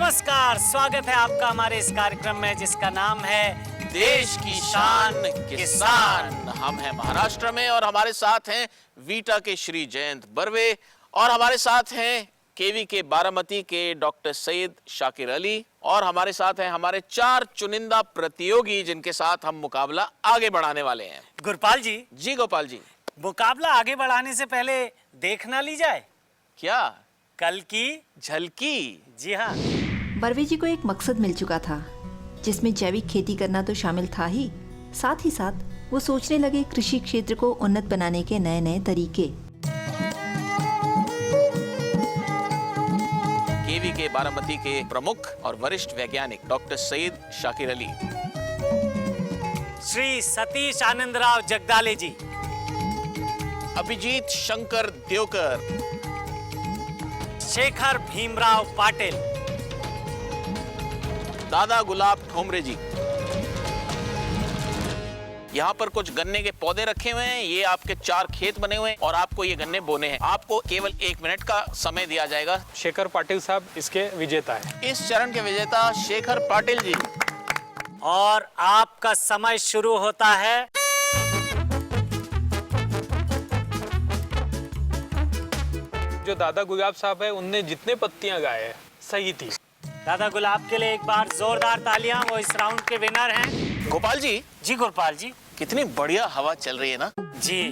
नमस्कार, स्वागत है आपका हमारे इस कार्यक्रम में जिसका नाम है देश की शान किसान। हम हैं महाराष्ट्र में और हमारे साथ हैं वीटा के श्री जयंत बर्वे और हमारे साथ हैं केवी के बारामती के डॉक्टर सैयद शाकिर अली और हमारे साथ हैं हमारे 4 चुनिंदा प्रतियोगी जिनके साथ हम मुकाबला आगे बढ़ाने वाले हैं। गुरपाल जी। जी गोपाल जी। मुकाबला आगे बढ़ाने से पहले देखना ली जाए क्या? कल की झलकी। जी हाँ। बर्वे जी को एक मकसद मिल चुका था जिसमें जैविक खेती करना तो शामिल था ही, साथ वो सोचने लगे कृषि क्षेत्र को उन्नत बनाने के नए नए तरीके। केवी के बारामती के प्रमुख और वरिष्ठ वैज्ञानिक डॉक्टर सैयद शाकिर अली, श्री सतीश आनंदराव जगदाले जी, अभिजीत शंकर देवकर, शेखर भीमराव पाटिल, दादा गुलाब ठोमरे जी। यहाँ पर कुछ गन्ने के पौधे रखे हुए हैं, ये आपके 4 खेत बने हुए हैं और आपको ये गन्ने बोने हैं। आपको केवल 1 मिनट का समय दिया जाएगा। शेखर पाटिल साहब इसके विजेता है। इस चरण के विजेता शेखर पाटिल जी। और आपका समय शुरू होता है। जो दादा गुलाब साहब है उनने जितने पत्तियां गाए हैं सही थी। दादा गुलाब के लिए एक बार जोरदार तालियां, वो इस राउंड के विनर हैं। गोपाल जी। जी गुरपाल जी। कितनी बढ़िया हवा चल रही है ना जी।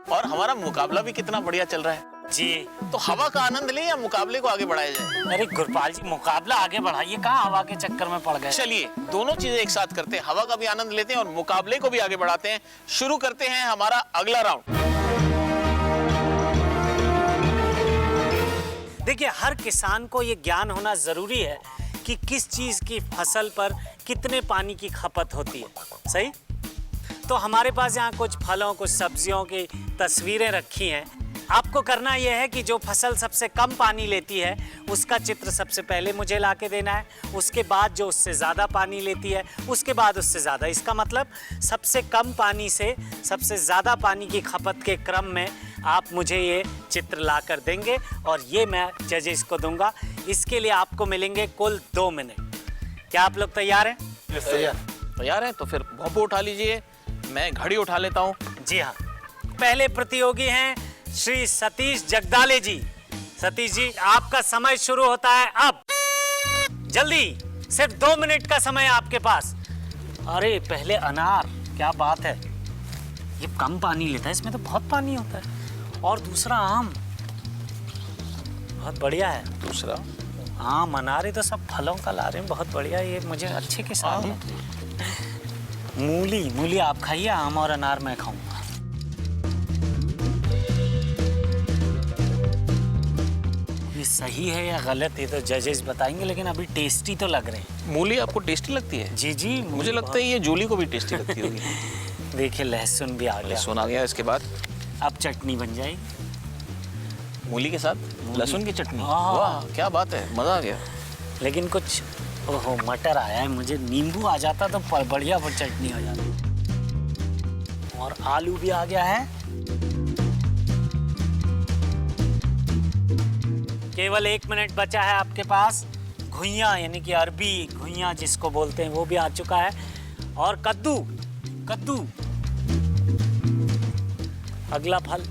और हमारा मुकाबला भी कितना बढ़िया चल रहा है जी। तो हवा का आनंद लें या मुकाबले को आगे बढ़ाया जाए? अरे गुरपाल जी, मुकाबला आगे बढ़ाइए, कहाँ हवा के चक्कर में पड़ गए। चलिए दोनों चीजें एक साथ करते हैं, हवा का भी आनंद लेते हैं और मुकाबले को भी आगे बढ़ाते हैं। शुरू करते हैं हमारा अगला राउंड। देखिए, हर किसान को ये ज्ञान होना जरूरी है कि किस चीज की फसल पर कितने पानी की खपत होती है। सही। तो हमारे पास यहाँ कुछ फलों, कुछ सब्जियों की तस्वीरें रखी हैं। आपको करना यह है कि जो फसल सबसे कम पानी लेती है उसका चित्र सबसे पहले मुझे ला के देना है, उसके बाद जो उससे ज़्यादा पानी लेती है, उसके बाद उससे ज़्यादा। इसका मतलब सबसे कम पानी से सबसे ज़्यादा पानी की खपत के क्रम में आप मुझे ये चित्र ला कर देंगे और ये मैं जजेस को दूंगा। इसके लिए आपको मिलेंगे कुल 2 मिनट। क्या आप लोग तैयार हैं? तैयार हैं तो फिर भोंपू उठा लीजिए, मैं घड़ी उठा लेता हूँ। जी हाँ। पहले प्रतियोगी हैं श्री सतीश जगदाले जी। सतीश जी, आपका समय शुरू होता है अब। जल्दी, सिर्फ 2 मिनट का समय आपके पास। अरे पहले अनार, क्या बात है, ये कम पानी लेता है, इसमें तो बहुत पानी होता है। और दूसरा आम, बहुत बढ़िया है। दूसरा आम, अनार, ये तो सब फलों का ला रहे हैं, बहुत बढ़िया। ये मुझे अच्छे किसान है। मूली, मूली आप खाइए, आम और अनार मैं खाऊंगा। ये सही है या गलत है तो जजेस बताएंगे, लेकिन अभी टेस्टी तो लग रहे हैं। मूली आपको टेस्टी लगती है? जी जी, मुझे लगता है ये जूली को भी टेस्टी लगती होगी। देखिए, लहसुन भी आ गया। लहसुन आ गया, इसके बाद अब चटनी बन जाएगी मूली के साथ लहसुन की चटनी। हाँ। वाह क्या बात है, मजा आ गया। लेकिन कुछ, ओहो, मटर आया है, मुझे नींबू आ जाता तो बढ़िया चटनी हो जाती। और आलू भी आ गया है। केवल 1 मिनट बचा है आपके पास। घुइयां यानी कि अरबी घुइयां जिसको बोलते हैं वो भी आ चुका है। और कद्दू, कद्दू अगला फल,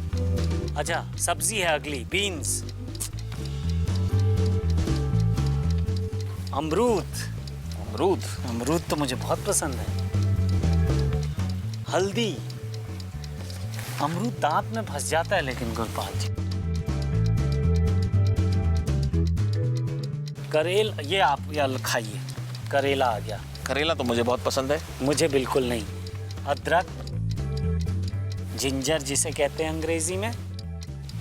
अच्छा सब्जी है अगली, बीन्स। अमरूद, अमरूद, अमरूद तो मुझे बहुत पसंद है। हल्दी, अमरूद दांत में फंस जाता है लेकिन गुरपाल जी। करेल, ये आप या खाइए, करेला आ गया। करेला तो मुझे बहुत पसंद है। मुझे बिल्कुल नहीं। अदरक, जिंजर जिसे कहते हैं अंग्रेजी में।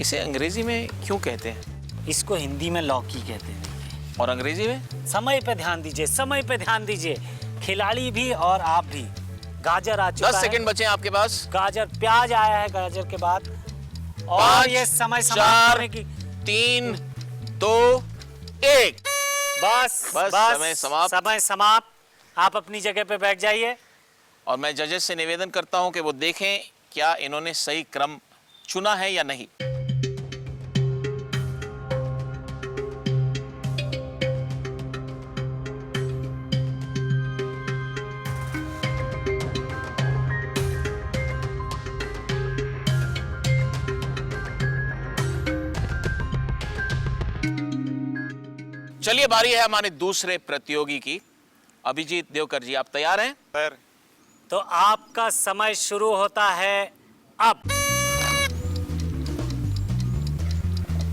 इसे अंग्रेजी में क्यों कहते हैं? इसको हिंदी में लौकी कहते हैं। और अंग्रेजी में? समय पे ध्यान दीजिए, समय पे ध्यान दीजिए, खिलाड़ी भी और आप भी। गाजर आ चुका है। 10 सेकंड बचे हैं आपके पास। गाजर, प्याज आया है गाजर के बाद। और 5, ये समय 4, 3, 2, 1। बस समय समाप्त। समय समाप्त। आप अपनी जगह पे बैठ जाइए। और मैं जजेस से निवेदन करता हूं कि वो देखें क्या इन्होंने सही क्रम चुना है या नहीं। चलिए बारी है हमारे दूसरे प्रतियोगी की। अभिजीत देवकर जी, आप तैयार हैं? सर तो आपका समय शुरू होता है अब।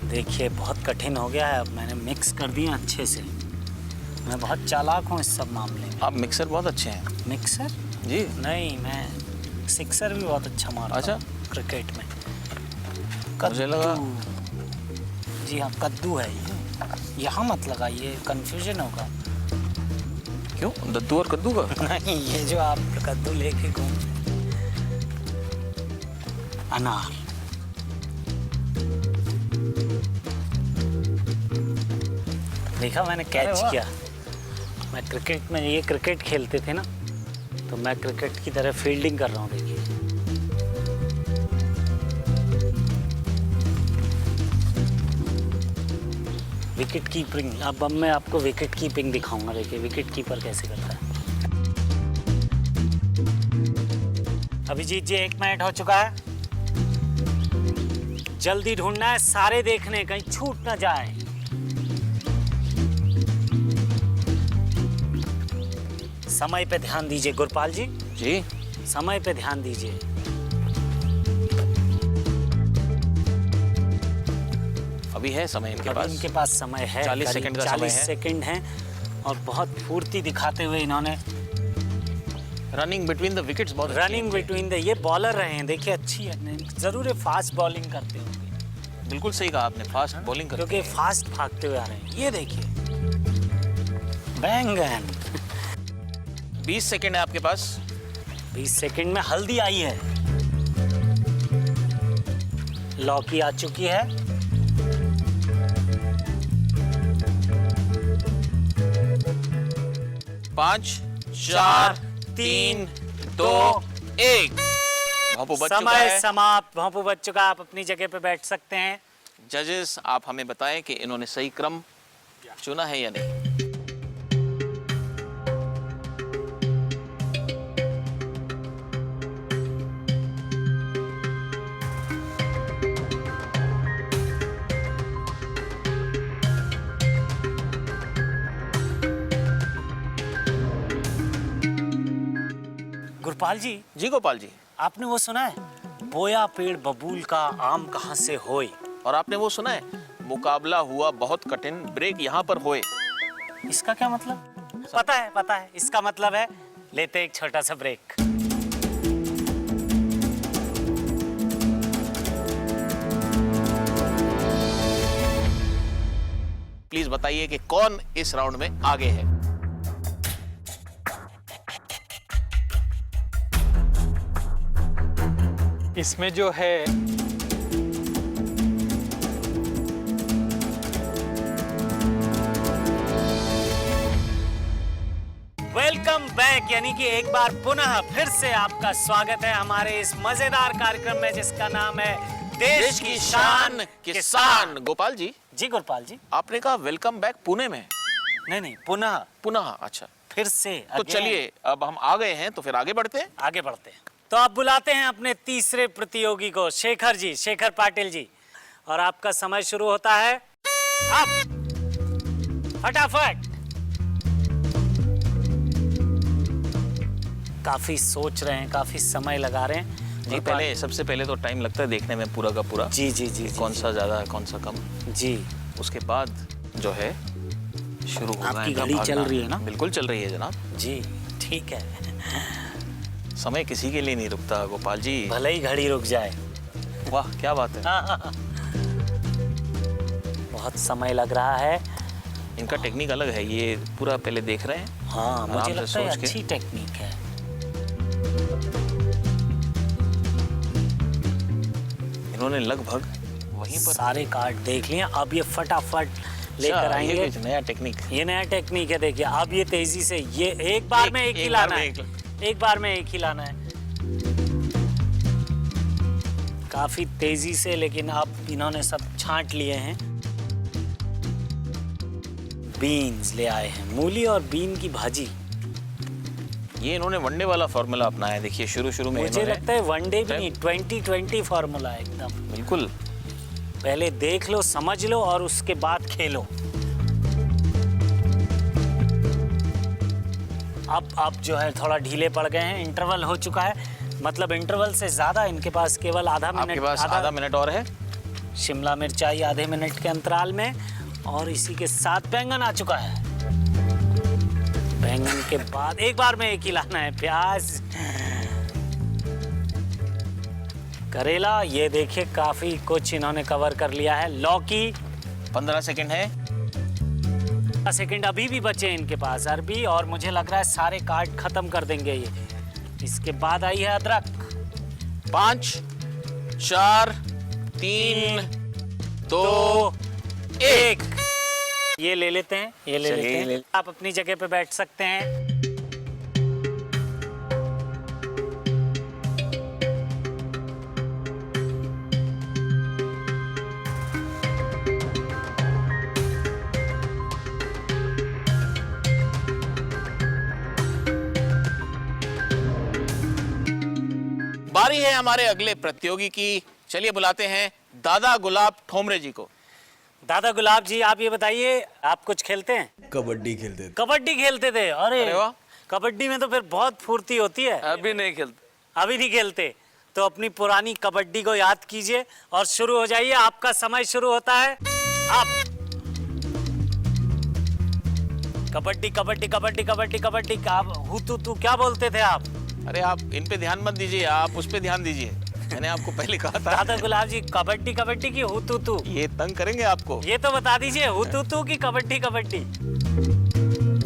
देखिए बहुत कठिन हो गया है, अब मैंने मिक्स कर दिया अच्छे से। मैं बहुत चालाक हूँ इस सब मामले में। आप मिक्सर बहुत अच्छे हैं। मिक्सर? जी नहीं, मैं सिक्सर भी बहुत अच्छा मारता अच्छा। हूँ क्रिकेट में। मुझे लगा जी हाँ, कद्दू है ये। यहाँ मत लगाइए, कंफ्यूजन होगा। क्यों, दद्दू और कद्दू का? नहीं, ये जो आप कद्दू लेके घूमते, अनार। देखा, मैंने कैच किया। मैं क्रिकेट में, ये क्रिकेट खेलते थे ना, तो मैं क्रिकेट की तरह फील्डिंग कर रहा हूँ। देखिए विकेट कीपिंग। अब मैं आपको विकेट कीपिंग दिखाऊंगा। देखिए विकेट कीपर कैसे करता है। अभिजीत जी 1 मिनट हो चुका है, जल्दी ढूंढना है, सारे देखने, कहीं छूट ना जाए। समय पे ध्यान दीजिए गुरपाल जी। जी समय पे ध्यान दीजिए। अभी है समय इनके अभी पास। इनके पास समय है 40 सेकंड का समय 40 है। सेकंड है और बहुत फुर्ती दिखाते हुए इन्होंने रनिंग बिटवीन द विकेट्स बहुत अच्छी रनिंग है। बिटवीन द, ये बॉलर रहे हैं, देखिए अच्छी है, जरूर ये फास्ट बॉलिंग करते होंगे बिल्कुल सही कहा आपने, फास्ट बॉलिंग करते क्योंकि फास्ट भागते हुए आ रहे हैं। ये देखिए बैंगन। 20 सेकंड है आपके पास। 20 सेकंड में हल्दी आई है, लौकी आ चुकी है, पाँच, 4, 3, 2, 1। भोंपू बज चुका समय है। समाप्त। भोंपू बज चुका, आप अपनी जगह पे बैठ सकते हैं। जजेस, आप हमें बताएं कि इन्होंने सही क्रम चुना है या नहीं। गुरपाल जी, जी गोपाल जी, आपने वो सुना है, बोया पेड़ बबूल का आम कहाँ से होए? और आपने वो सुना है, मुकाबला हुआ बहुत कठिन, ब्रेक यहाँ पर होए। इसका क्या मतलब? पता है, पता है। इसका मतलब है लेते एक छोटा सा ब्रेक। प्लीज बताइए कि कौन इस राउंड में आगे है। इसमें जो है वेलकम बैक, यानी कि एक बार पुनः फिर से आपका स्वागत है हमारे इस मजेदार कार्यक्रम में जिसका नाम है देश की शान किसान। गोपाल जी, जी गुरपाल जी। आपने कहा वेलकम बैक पुणे में। नहीं नहीं, पुनः, पुनः, अच्छा। फिर से तो again। चलिए, अब हम आ गए हैं तो फिर आगे बढ़ते हैं। आगे बढ़ते हैं। तो आप बुलाते हैं अपने तीसरे प्रतियोगी को, शेखर जी, शेखर पाटिल जी, और आपका समय शुरू होता है अब। फटाफट। काफी सोच रहे हैं, काफी समय लगा रहे हैं। जी, पहले सबसे पहले तो टाइम लगता है देखने में पूरा का पूरा। जी जी जी, कौन सा ज्यादा है कौन सा कम। जी। उसके बाद जो है शुरू होगा आपकी इनका घड़ी भागना। चल रही है ना? बिल्कुल चल रही है जनाब। जी ठीक है। समय किसी के लिए नहीं रुकता गोपाल जी। भले ही घड़ी रुक जाए। वाह क्या बात है। बहुत समय लग रहा है। इनका टेक्निक अलग है, ये पूरा पहले देख रहे हैं। हाँ, मुझे आराम से लगता है सोच के। अच्छी टेक्निक है। इन्होंने लगभग वहीं पर सारे कार्ड देख लिए, अब ये फटाफट लेकर अच्छा, ये आएंगे। कुछ नया टेक्निक। ये नया टेक्निक है, देखिए अब ये तेजी से, ये एक बार में एक ही लाना है, एक बार में एक ही लाना है, काफी तेजी से। लेकिन अब इन्होंने सब छांट लिए हैं। बीन्स ले आए हैं, मूली और बीन की भाजी। ये इन्होंने वनडे वाला फॉर्मूला अपनाया है। देखिए शुरू में मुझे इन्होंने लगता है वनडे भी नहीं, 2020 फॉर्मूला है एकदम। बिल्कुल। पहले देख लो, समझ लो और उसके बाद खेलो। अब जो है थोड़ा ढीले पड़ गए हैं, इंटरवल हो चुका है, मतलब इंटरवल से ज़्यादा इनके पास केवल आधा मिनट, आपके पास आधा मिनट और है। शिमला मिर्च आई आधे मिनट के अंतराल में, और इसी के साथ बैंगन आ चुका है। बैंगन के बाद एक बार में एक ही लाना है, प्याज, करेला, ये देखिए काफी कुछ इन्होंने कवर कर लिया है। लौकी, 15 सेकंड है। सेकंड अभी भी बचे इनके पास। अरबी, और मुझे लग रहा है सारे कार्ड खत्म कर देंगे ये। इसके बाद आई है अदरक। 5 4 3 2 1। ये ले लेते हैं, ये ले चलिए, लेते हैं। आप अपनी जगह पे बैठ सकते हैं। बारी है हमारे अगले प्रतियोगी की। चलिए बुलाते हैं दादा गुलाब ठोमरे जी को। दादा गुलाब जी, आप ये बताइए, आप कुछ खेलते हैं? कबड्डी खेलते थे। कबड्डी खेलते थे? अरे वाह। कबड्डी में तो फिर बहुत फुर्ती होती है। अभी नहीं खेलते। अभी नहीं खेलते? तो अपनी पुरानी कबड्डी को याद कीजिए और शुरू हो जाइए। आपका समय शुरू होता है अब। कबड्डी कबड्डी कबड्डी कबड्डी कबड्डी, तू क्या बोलते थे आप? अरे आप इन पे ध्यान मत दीजिए, आप उस पे ध्यान दीजिए। मैंने आपको पहले कहा था। दादा गुलाब जी, कबड्डी कबड्डी की तू ये तंग करेंगे आपको। ये तो बता दीजिए, तू की कबड्डी कबड्डी।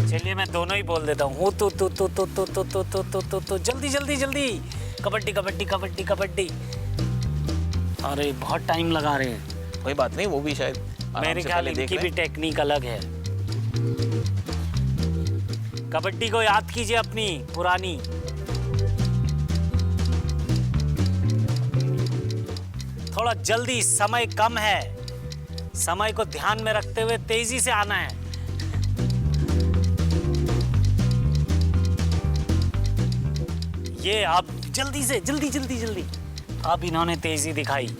चलिए मैं दोनों ही बोल देता हूँ, तो जल्दी जल्दी जल्दी, कबड्डी कबड्डी कबड्डी कबड्डी। अरे बहुत टाइम लगा रहे हैं। कोई बात नहीं, वो भी शायद मेरे ख्याल इनकी भी टेक्निक अलग है। कबड्डी को याद कीजिए अपनी पुरानी। थोड़ा जल्दी, समय कम है, समय को ध्यान में रखते हुए तेजी से आना है। ये अब जल्दी से, जल्दी जल्दी जल्दी। अब इन्होंने तेजी दिखाई।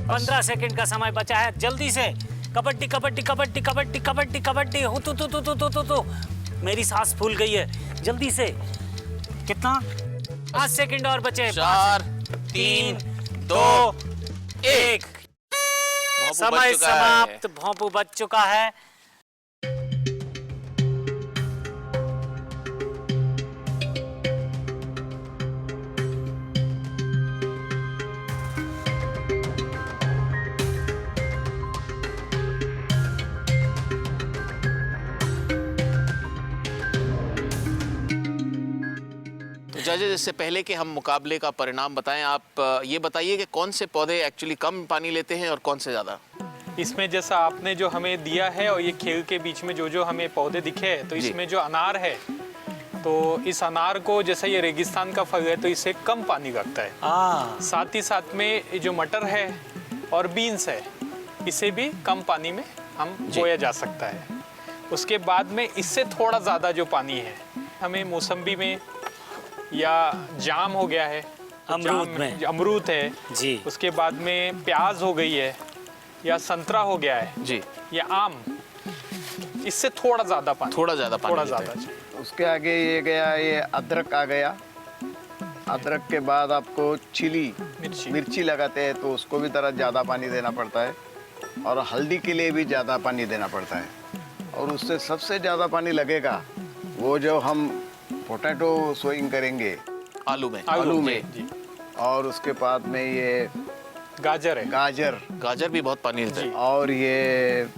पंद्रह सेकंड का समय बचा है, जल्दी से। कबड्डी कबड्डी कबड्डी कबड्डी कबड्डी कबड्डी। हो तो मेरी सांस फूल गई है, जल्दी से। कितना? 5 सेकंड और बचे। 4 3 2 1। समय समाप्त। भोंपू बच चुका है। जजेस, इससे पहले कि हम मुकाबले का परिणाम बताएं, आप ये बताइए कि कौन से पौधे एक्चुअली कम पानी लेते हैं और कौन से ज़्यादा? इसमें जैसा आपने जो हमें दिया है और ये खेल के बीच में जो जो हमें पौधे दिखे हैं, तो इसमें जो अनार है, तो इस अनार को, जैसा ये रेगिस्तान का फल है, तो इसे कम पानी लगता है। साथ ही साथ में ये जो मटर है और बीन्स है, इसे भी कम पानी में हम बोया जा सकता है। उसके बाद में इससे थोड़ा ज़्यादा जो पानी है, हमें मौसम्बी में या जाम हो गया है, अमरूद है जी, उसके बाद में प्याज हो गई है, या संतरा हो गया है जी, या आम, इससे थोड़ा ज़्यादा पानी, थोड़ा ज़्यादा चाहिए। उसके आगे ये गया, ये अदरक आ गया। अदरक के बाद आपको चिली मिर्ची लगाते हैं, तो उसको भी तरह ज़्यादा पानी देना पड़ता है, और हल्दी के लिए भी ज़्यादा पानी देना पड़ता है। और उससे सबसे ज़्यादा पानी लगेगा वो जो हम पोटैटो सोइंग करेंगे आलू में जी। और उसके बाद में ये गाजर है, गाजर भी बहुत पानी देता है। और ये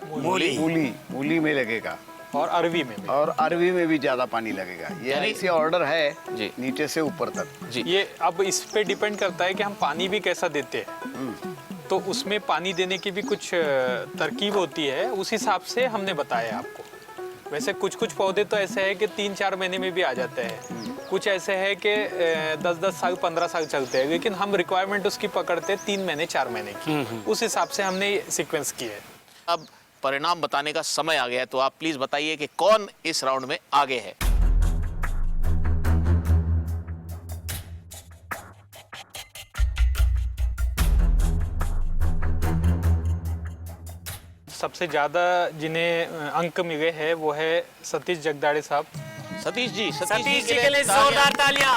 मूली मूली में लगेगा। और अरवी में भी। और अरवी में भी ज़्यादा पानी लगेगा। ये यानी- ऐसे ऑर्डर है जी। नीचे से ऊपर तक। जी। ये अब इस पे डिपेंड करता है कि हम पानी भी कैसा देते हैं। तो उसमें पानी देने की भी कुछ तरकीब होती है, उस हिसाब से हमने बताया आपको। वैसे कुछ कुछ पौधे तो ऐसे हैं कि 3-4 महीने में भी आ जाते हैं, कुछ ऐसे हैं कि 10-10 साल 15 साल चलते हैं, लेकिन हम रिक्वायरमेंट उसकी पकड़ते हैं 3 महीने 4 महीने की। उस हिसाब से हमने सीक्वेंस किया है। अब परिणाम बताने का समय आ गया है, तो आप प्लीज बताइए कि कौन इस राउंड में आगे है। सबसे ज़्यादा जिन्हें अंक मिले हैं वो है सतीश जगदाड़े साहब। सतीश जी सतीश जी के लिए तालियां। जोरदार तालियां।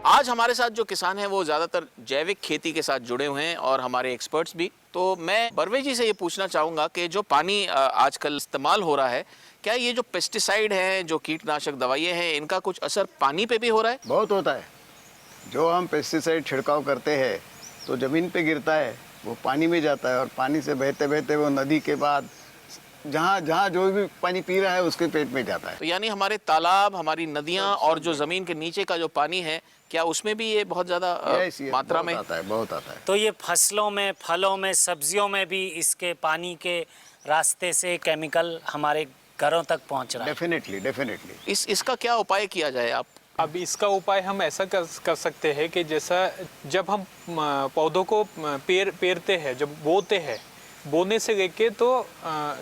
आज हमारे साथ जो किसान हैं वो ज़्यादातर जैविक खेती के साथ जुड़े हुए हैं और हमारे एक्सपर्ट्स भी। तो मैं बर्वे जी से ये पूछना चाहूँगा कि जो पानी आजकल इस्तेमाल हो रहा है, क्या ये जो पेस्टिसाइड हैं, जो कीटनाशक दवाइयाँ हैं, इनका कुछ असर पानी पे भी हो रहा है? बहुत होता है। जो हम पेस्टिसाइड छिड़काव करते हैं तो ज़मीन पे गिरता है, वो पानी में जाता है और पानी से बहते बहते वो नदी के बाद जहाँ जहाँ जो भी पानी पी रहा है उसके पेट में जाता है। तो यानी हमारे तालाब, हमारी नदियाँ और जो ज़मीन के नीचे का जो पानी है, क्या उसमें भी ये बहुत ज़्यादा Yes, yes, मात्रा बहुत में? आता है, बहुत आता है। तो ये फसलों में, फलों में, सब्जियों में भी इसके पानी के रास्ते से केमिकल हमारे घरों तक पहुंच रहा है। Definitely definitely. इसका क्या उपाय किया जाए? आप अब इसका उपाय हम ऐसा कर सकते हैं कि जैसा जब हम पौधों को पेरते हैं, जब बोते हैं, बोने से लेके तो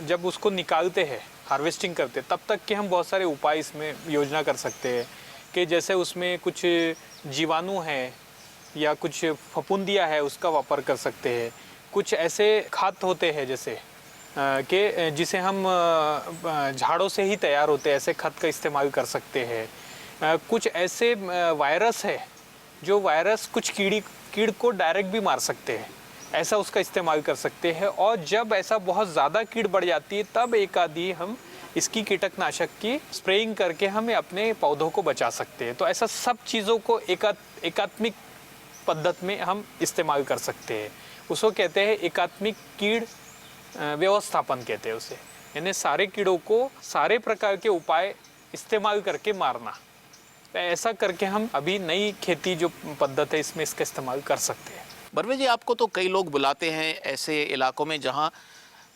जब उसको निकालते हैं, हार्वेस्टिंग करते हैं, तब तक के हम बहुत सारे उपाय इसमें योजना कर सकते हैं कि जैसे उसमें कुछ जीवाणु हैं या कुछ फफूंदियाँ है उसका वापर कर सकते हैं। कुछ ऐसे खाद होते हैं जैसे कि जिसे हम झाड़ों से ही तैयार होते हैं, ऐसे खाद का इस्तेमाल कर सकते हैं। कुछ ऐसे वायरस है जो वायरस कुछ कीड़ को डायरेक्ट भी मार सकते हैं, ऐसा उसका इस्तेमाल कर सकते हैं। और जब ऐसा बहुत ज़्यादा कीड़ बढ़ जाती है तब एक आधी हम इसकी कीटनाशक की स्प्रेइंग करके हमें अपने पौधों को बचा सकते हैं। तो ऐसा सब चीज़ों को एकात्मिक पद्धति में हम इस्तेमाल कर सकते हैं। उसको कहते हैं एकात्मिक कीड़ व्यवस्थापन कहते हैं उसे, यानी सारे कीड़ों को सारे प्रकार के उपाय इस्तेमाल करके मारना। तो ऐसा करके हम अभी नई खेती जो पद्धति है इसमें इसका इस्तेमाल कर सकते हैं। बर्वे जी, आपको तो कई लोग बुलाते हैं ऐसे इलाकों में जहां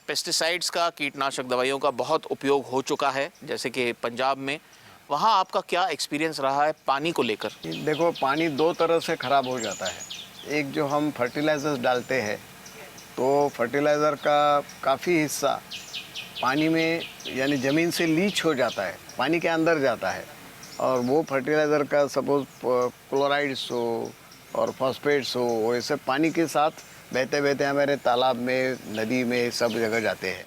पेस्टिसाइड्स का, कीटनाशक दवाइयों का बहुत उपयोग हो चुका है, जैसे कि पंजाब में। वहां आपका क्या एक्सपीरियंस रहा है पानी को लेकर? देखो, पानी दो तरह से ख़राब हो जाता है। एक जो हम फर्टिलाइज़र्स डालते हैं तो फर्टिलाइज़र का काफ़ी हिस्सा पानी में यानी ज़मीन से लीच हो जाता है, पानी के अंदर जाता है। और वो फर्टिलाइज़र का सपोज क्लोराइड्स हो और फॉस्फेट्स हो, वैसे पानी के साथ बहते बहते हमारे तालाब में, नदी में, सब जगह जाते हैं।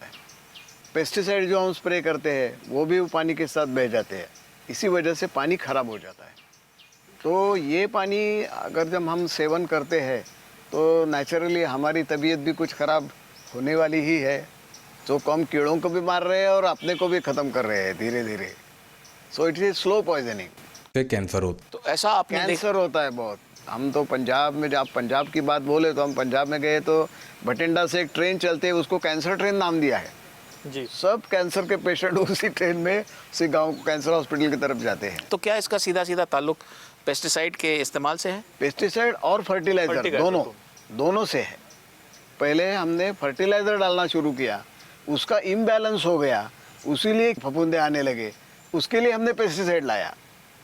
पेस्टिसाइड जो हम स्प्रे करते हैं वो भी पानी के साथ बह जाते हैं, इसी वजह से पानी ख़राब हो जाता है। तो ये पानी अगर जब हम सेवन करते हैं तो नेचुरली हमारी तबीयत भी कुछ ख़राब होने वाली ही है। तो कम कीड़ों को भी मार रहे हैं और अपने को भी ख़त्म कर रहे हैं धीरे धीरे। So it is slow poisoning. Cancer होता तो ऐसा आपने कैंसर होता है बहुत। हम तो पंजाब में, जब आप पंजाब की बात बोले तो हम पंजाब में गए तो बठिंडा से एक ट्रेन चलते है, उसको कैंसर ट्रेन नाम दिया है जी। सब कैंसर के पेशेंट उसी ट्रेन में उसी गांव कैंसर हॉस्पिटल की तरफ जाते हैं। तो क्या इसका सीधा सीधा ताल्लुक पेस्टिसाइड के इस्तेमाल से है? पेस्टिसाइड और फर्टिलाइजर दोनों से है। पहले हमने फर्टिलाइजर डालना शुरू किया, उसका इम्बैलेंस हो गया, उसीलिए फफूंदे आने लगे, उसके लिए हमने पेस्टिसाइड लाया।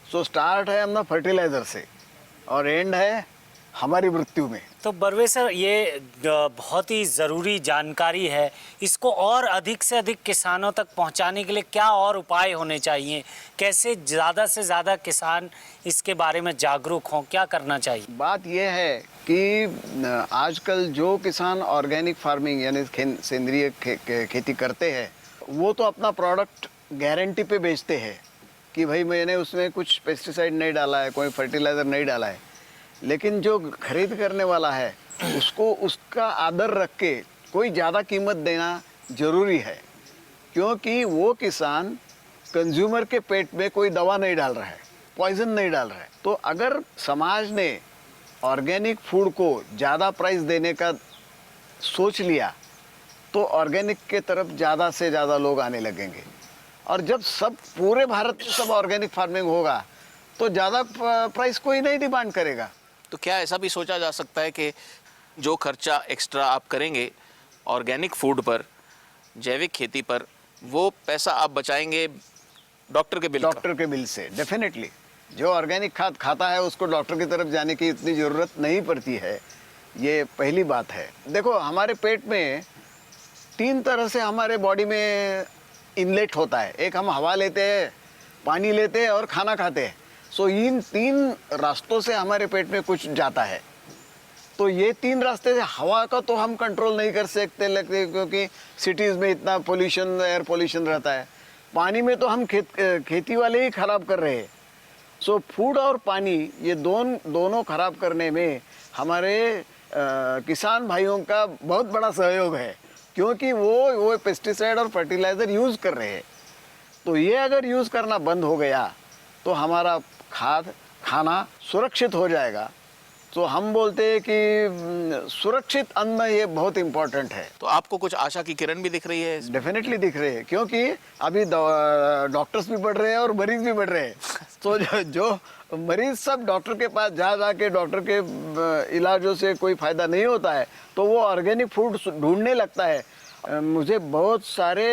सो स्टार्ट है अपना फर्टिलाइजर से और एंड है हमारी मृत्यु में। तो बर्वे सर, ये बहुत ही ज़रूरी जानकारी है। इसको और अधिक से अधिक किसानों तक पहुंचाने के लिए क्या और उपाय होने चाहिए? कैसे ज़्यादा से ज़्यादा किसान इसके बारे में जागरूक हों? क्या करना चाहिए? बात यह है कि आजकल जो किसान ऑर्गेनिक फार्मिंग यानी सेंद्रीय खेती करते हैं वो तो अपना प्रोडक्ट गारंटी पे बेचते हैं कि भाई मैंने उसमें कुछ पेस्टिसाइड नहीं डाला है, कोई फर्टिलाइज़र नहीं डाला है। लेकिन जो खरीद करने वाला है उसको उसका आदर रख के कोई ज़्यादा कीमत देना ज़रूरी है, क्योंकि वो किसान कंज्यूमर के पेट में कोई दवा नहीं डाल रहा है, पॉइजन नहीं डाल रहा है। तो अगर समाज ने ऑर्गेनिक फूड को ज़्यादा प्राइस देने का सोच लिया तो ऑर्गेनिक के तरफ ज़्यादा से ज़्यादा लोग आने लगेंगे। और जब सब पूरे भारत में सब ऑर्गेनिक फार्मिंग होगा तो ज़्यादा प्राइस कोई नहीं डिमांड करेगा। तो क्या ऐसा भी सोचा जा सकता है कि जो खर्चा एक्स्ट्रा आप करेंगे ऑर्गेनिक फूड पर, जैविक खेती पर, वो पैसा आप बचाएंगे डॉक्टर के बिल का? डॉक्टर के बिल से डेफिनेटली। जो ऑर्गेनिक खाद खाता है उसको डॉक्टर की तरफ जाने की इतनी ज़रूरत नहीं पड़ती है, ये पहली बात है। देखो हमारे पेट में 3 तरह से हमारे बॉडी में इनलेट होता है। एक हम हवा लेते हैं, पानी लेते हैं और खाना खाते हैं। सो इन 3 रास्तों से हमारे पेट में कुछ जाता है। तो ये 3 रास्ते से हवा का तो हम कंट्रोल नहीं कर सकते लगते, क्योंकि सिटीज़ में इतना पोल्यूशन, एयर पोल्यूशन रहता है। पानी में तो हम खेती वाले ही ख़राब कर रहे हैं। सो फूड और पानी ये दोनों ख़राब करने में हमारे किसान भाइयों का बहुत बड़ा सहयोग है, क्योंकि वो पेस्टिसाइड और फर्टिलाइज़र यूज़ कर रहे हैं। तो ये अगर यूज़ करना बंद हो गया तो हमारा खाना सुरक्षित हो जाएगा। तो हम बोलते हैं कि सुरक्षित अन्न ये बहुत इम्पोर्टेंट है। तो आपको कुछ आशा की किरण भी दिख रही है? डेफिनेटली दिख रहे हैं, क्योंकि अभी डॉक्टर्स भी बढ़ रहे हैं और मरीज भी बढ़ रहे हैं। तो जो मरीज सब डॉक्टर के पास जाके डॉक्टर के इलाजों से कोई फ़ायदा नहीं होता है तो वो ऑर्गेनिक फूड ढूंढने लगता है। मुझे बहुत सारे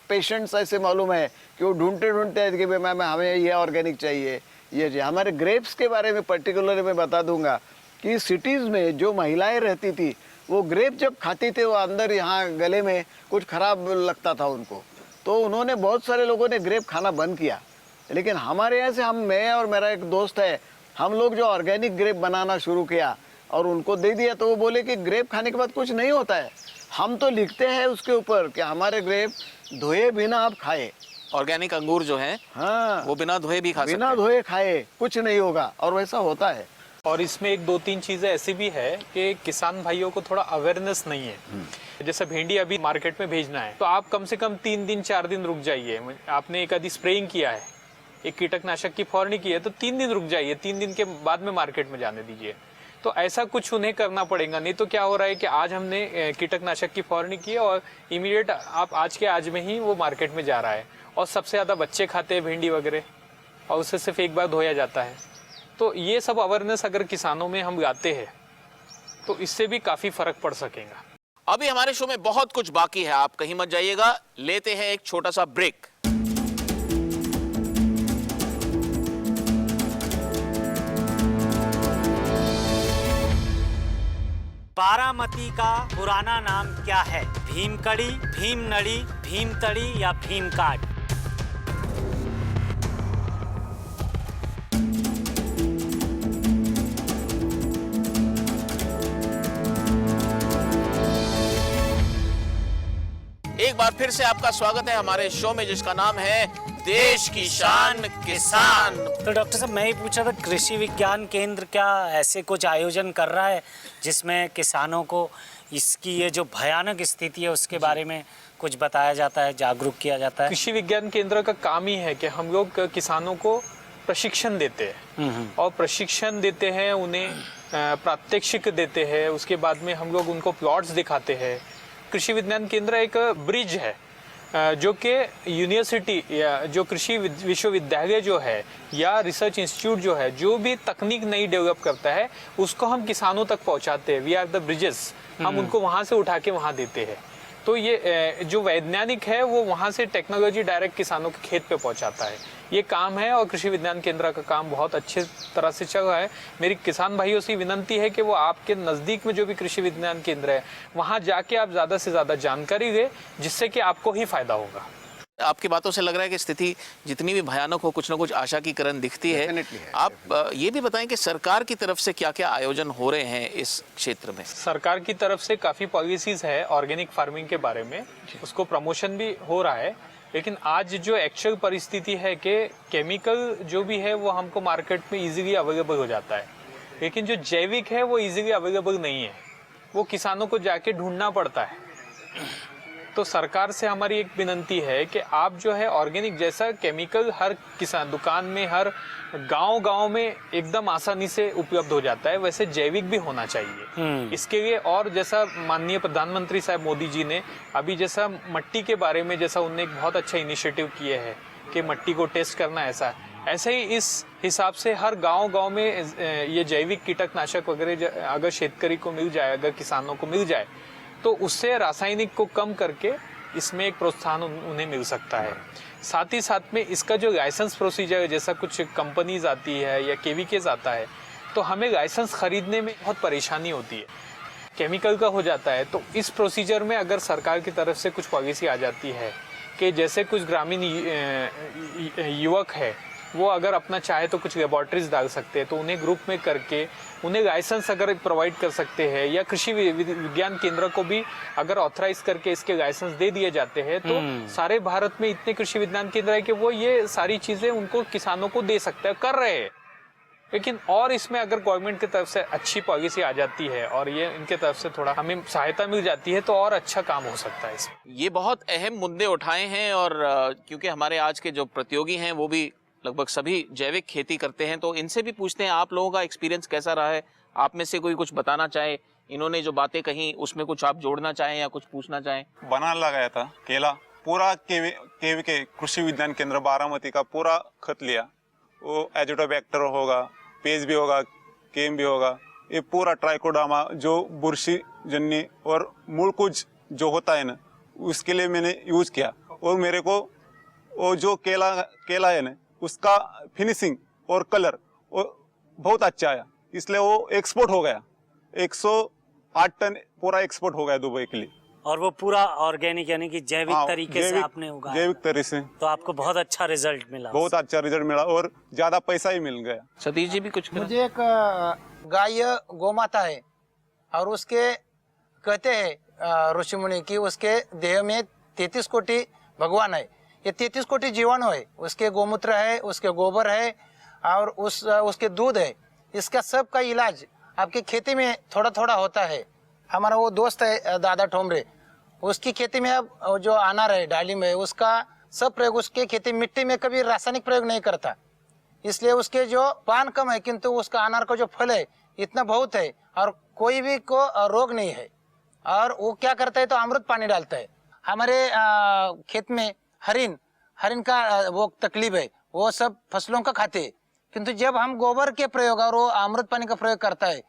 पेशेंट्स ऐसे मालूम है कि वो ढूंढते हैं कि भाई मैम हमें ये ऑर्गेनिक चाहिए, ये चाहिए। हमारे ग्रेप्स के बारे में पर्टिकुलर मैं बता दूंगा कि सिटीज़ में जो महिलाएं रहती थी वो ग्रेप जब खाती थे वो अंदर यहाँ गले में कुछ ख़राब लगता था उनको, तो उन्होंने बहुत सारे लोगों ने ग्रेप खाना बंद किया। लेकिन हमारे यहाँ से मैं और मेरा एक दोस्त है, हम लोग जो ऑर्गेनिक ग्रेप बनाना शुरू किया और उनको दे दिया तो वो बोले कि ग्रेप खाने के बाद कुछ नहीं होता है। हम तो लिखते हैं उसके ऊपर कि हमारे ग्रेप धोए बिना आप खाए। ऑर्गेनिक अंगूर जो है, हाँ, वो बिना धोए भी खा सकते हैं। बिना धोए खाए कुछ नहीं होगा, और वैसा होता है। और इसमें 1-2-3 चीज़ें ऐसी भी है कि किसान भाइयों को थोड़ा अवेयरनेस नहीं है। जैसे भिंडी अभी मार्केट में भेजना है तो आप कम से कम 3 दिन 4 दिन रुक जाइए। आपने एक आधी स्प्रेइंग किया है, एक कीटनाशक की फौरनी की है तो 3 दिन रुक जाइए, 3 दिन के बाद में मार्केट में जाने दीजिए। तो ऐसा कुछ उन्हें करना पड़ेगा, नहीं तो क्या हो रहा है कि आज हमने कीटनाशक की फौरनी की और इमीडिएट आप आज के आज में ही वो मार्केट में जा रहा है। और सबसे ज़्यादा बच्चे खाते हैं भिंडी वगैरह, और उसे सिर्फ एक बार धोया जाता है। तो ये सब अवेयरनेस अगर किसानों में हम लाते हैं तो इससे भी काफ़ी फर्क पड़ सकेगा। अभी हमारे शो में बहुत कुछ बाकी है, आप कहीं मत जाइएगा। लेते हैं एक छोटा सा ब्रेक। बारामती का पुराना नाम क्या है? भीमकड़ी, भीमनड़ी, भीमतड़ी या भीमकाट? एक बार फिर से आपका स्वागत है हमारे शो में, जिसका नाम है देश की शान किसान। तो डॉक्टर साहब मैं ही पूछा था, कृषि विज्ञान केंद्र क्या ऐसे कुछ आयोजन कर रहा है जिसमें किसानों को इसकी ये जो भयानक स्थिति है उसके बारे में कुछ बताया जाता है, जागरूक किया जाता है? कृषि विज्ञान केंद्र का काम ही है कि हम लोग किसानों को प्रशिक्षण देते हैं और प्रशिक्षण देते हैं, उन्हें प्रात्यक्षिक देते हैं। उसके बाद में हम लोग उनको प्लॉट्स दिखाते हैं। कृषि विज्ञान केंद्र एक ब्रिज है जो कि यूनिवर्सिटी या जो कृषि विश्वविद्यालय जो है या रिसर्च इंस्टीट्यूट जो है, जो भी तकनीक नई डेवलप करता है उसको हम किसानों तक पहुंचाते हैं। वी आर द ब्रिजेस, हम उनको वहां से उठा के वहां देते हैं। तो ये जो वैज्ञानिक है वो वहाँ से टेक्नोलॉजी डायरेक्ट किसानों के खेत पे पहुँचाता है, ये काम है। और कृषि विज्ञान केंद्र का काम बहुत अच्छे तरह से चल रहा है। मेरी किसान भाइयों से विनंती है कि वो आपके नज़दीक में जो भी कृषि विज्ञान केंद्र है वहाँ जाके आप ज़्यादा से ज़्यादा जानकारी लें, जिससे कि आपको ही फायदा होगा। आपकी बातों से लग रहा है कि स्थिति जितनी भी भयानक हो, कुछ ना कुछ आशा की किरण दिखती है। आप ये भी बताएं कि सरकार की तरफ से क्या क्या आयोजन हो रहे हैं इस क्षेत्र में? सरकार की तरफ से काफ़ी पॉलिसीज है ऑर्गेनिक फार्मिंग के बारे में, उसको प्रमोशन भी हो रहा है। लेकिन आज जो एक्चुअल परिस्थिति है कि केमिकल जो भी है वो हमको मार्केट में इजीली अवेलेबल हो जाता है, लेकिन जो जैविक है वो इजीली अवेलेबल नहीं है, वो किसानों को जाके ढूंढना पड़ता है। तो सरकार से हमारी एक विनंती है कि आप जो है ऑर्गेनिक जैसा केमिकल हर किसान दुकान में, हर गांव में एकदम आसानी से उपलब्ध हो जाता है, वैसे जैविक भी होना चाहिए। इसके लिए और जैसा माननीय प्रधानमंत्री साहब मोदी जी ने अभी जैसा मट्टी के बारे में जैसा उनने एक बहुत अच्छा इनिशिएटिव किए है कि मट्टी को टेस्ट करना, ऐसे ही इस हिसाब से हर गांव में ये जैविक कीटकनाशक वगैरह अगर शेतकरी को मिल जाए, अगर किसानों को मिल जाए, तो उससे रासायनिक को कम करके इसमें एक प्रोत्साहन उन्हें मिल सकता है। साथ ही साथ में इसका जो लाइसेंस प्रोसीजर है, जैसा कुछ कंपनीज आती है या केवीकेज आता है, तो हमें लाइसेंस खरीदने में बहुत परेशानी होती है, केमिकल का हो जाता है। तो इस प्रोसीजर में अगर सरकार की तरफ से कुछ पॉलिसी आ जाती है कि जैसे कुछ ग्रामीण युवक है वो अगर अपना चाहे तो कुछ लेबोरेटरीज डाल सकते हैं, तो उन्हें ग्रुप में करके उन्हें लाइसेंस अगर प्रोवाइड कर सकते हैं, या कृषि विज्ञान केंद्र को भी अगर ऑथराइज करके इसके लाइसेंस दे दिए जाते हैं, तो सारे भारत में इतने कृषि विज्ञान केंद्र है कि वो ये सारी चीजें उनको किसानों को दे सकते हैं, कर रहे हैं। लेकिन और इसमें अगर गवर्नमेंट की तरफ से अच्छी पॉलिसी आ जाती है और ये इनके तरफ से थोड़ा हमें सहायता मिल जाती है, तो और अच्छा काम हो सकता है इसमें। ये बहुत अहम मुद्दे उठाए हैं, और क्योंकि हमारे आज के जो प्रतियोगी हैं वो भी लगभग सभी जैविक खेती करते हैं, तो इनसे भी पूछते हैं आप लोगों का एक्सपीरियंस कैसा रहा है। आप में से कोई कुछ बताना चाहे, इन्होंने जो बातें कही उसमें कुछ आप जोड़ना चाहें या कुछ पूछना चाहें। बनाना लगाया था केला, पूरा केवी के कृषि विज्ञान केंद्र बारामती का पूरा खत लिया। वो एजोटोबैक्टर होगा, पेज भी होगा, केम भी होगा, ये पूरा ट्राइकोडामा जो बुरशी जन्नी और मूलकुज जो होता है ना, उसके लिए मैंने यूज किया। और मेरे को वो जो केला है ना, उसका फिनिशिंग और कलर बहुत अच्छा आया, इसलिए वो एक्सपोर्ट हो गया। 108 टन पूरा एक्सपोर्ट हो गया दुबई के लिए। और वो पूरा ऑर्गेनिक यानी कि जैविक तरीके से आपने उगाया। जैविक तरीके से, तो आपको बहुत अच्छा रिजल्ट मिला। बहुत अच्छा रिजल्ट मिला और ज्यादा पैसा ही मिल गया। सतीश जी भी कुछ मुझे एक गाय गोमाता है, और उसके कहते हैं ऋषि मुनि की उसके देह में 33 कोटि भगवान है। ये 33 कोटि जीवाणु है, उसके गोमूत्र है, उसके गोबर है, और उसके दूध है। इसका सब का इलाज आपकी खेती में थोड़ा थोड़ा होता है। हमारा वो दोस्त है दादा ठोमरे, उसकी खेती में अब जो अनार है, डालिम है, उसका सब प्रयोग उसके खेती मिट्टी में कभी रासायनिक प्रयोग नहीं करता, इसलिए उसके जो पान कम है, किंतु उसका अनार का जो फल है इतना बहुत है और कोई भी को रोग नहीं है। और वो क्या करता है तो अमृत पानी डालता है। हमारे खेत में हरिन का वो तकलीफ है, वो सब फसलों का खाते हैं, किंतु जब हम गोबर के प्रयोग और वो अमृत पानी का प्रयोग करता है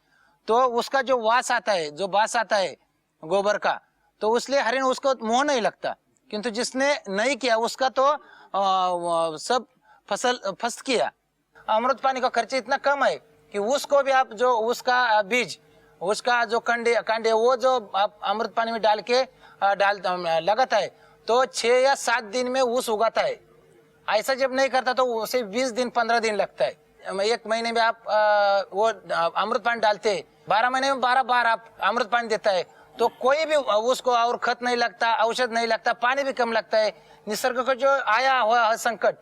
तो उसका जो वास आता है, जो बास आता है गोबर का, तो उसलिए हरिन उसको मुंह नहीं लगता। किंतु जिसने नहीं किया उसका तो सब फसल फस्त किया। अमृत पानी का खर्च इतना कम है कि उसको भी आप जो उसका बीज, उसका जो कांडे वो जो आप अमृत पानी में डाल के लगाता है तो 6 या 7 दिन में उस उगाता है। ऐसा जब नहीं करता तो उसे 20 दिन 15 दिन लगता है। 1 महीने में आप वो अमृत पानी डालते हैं, 12 महीने में 12 बार आप अमृत पानी देता है, तो कोई भी उसको और खत नहीं लगता, औषध नहीं लगता, पानी भी कम लगता है। निसर्ग को जो आया हुआ संकट